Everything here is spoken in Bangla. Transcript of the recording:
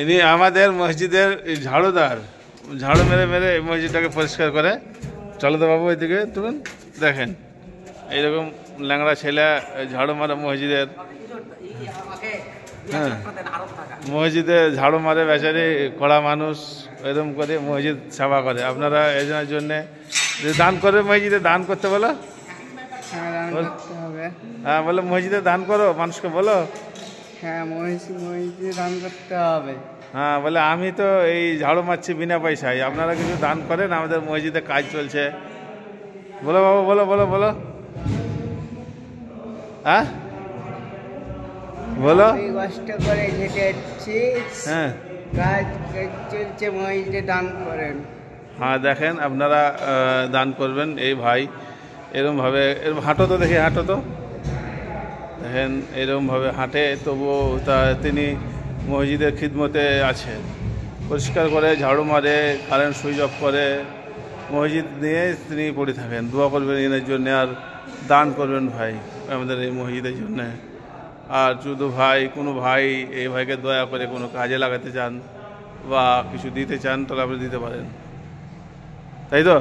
ইনি আমাদের মসজিদের ঝাড়ুদার, ঝাড়ু মেরে মেরে এই মসজিদটাকে পরিষ্কার করে। চলো তো বাবু এদিকে তুমি দেখেন, এইরকম ল্যাংড়া ছেলে ঝাড়ু মারে মসজিদের। হ্যাঁ, মসজিদে ঝাড়ু মারে বেচারি, কড়া মানুষ, এরকম করে মসজিদ সেবা করে। আপনারা এই জন্যে দান করে, মসজিদে দান করতে বলো। হ্যাঁ বলো মসজিদে দান করো, মানুষকে বলো। হ্যাঁ মসজিদে দান করতে হবে। হ্যাঁ বলে আমি তো এই ঝাড়ু মারছি বিনা পয়সায়, আপনারা কিছু দান করেন, আমাদের মসজিদে কাজ চলছে। বলো বাবু, বলো বলো বলো। হ্যাঁ বলো। কষ্ট করে যেতে যাচ্ছি, হ্যাঁ কাজ চলছে, মসজিদে দান করেন। হ্যাঁ দেখেন আপনারা দান করবেন। এই ভাই এরমভাবে হাঁটো তো, দেখি হাঁটো তো, দেখেন এরমভাবে হাঁটে, তবুও তিনি মসজিদের খিদমতে আছে। পরিষ্কার করে, ঝাড়ু মারে, কারেন্ট সুইচ অফ করে, মসজিদ নিয়ে তিনি পড়ে থাকেন। দোয়া করবেন এনার জন্যে, আর দান করবেন ভাই আমাদের এই মসজিদের জন্যে। আর শুধু ভাই, কোনো ভাই এই ভাইকে দয়া করে কোনো কাজে লাগাতে চান বা কিছু দিতে চান, তাহলে আপনি দিতে পারেন, তাই তো?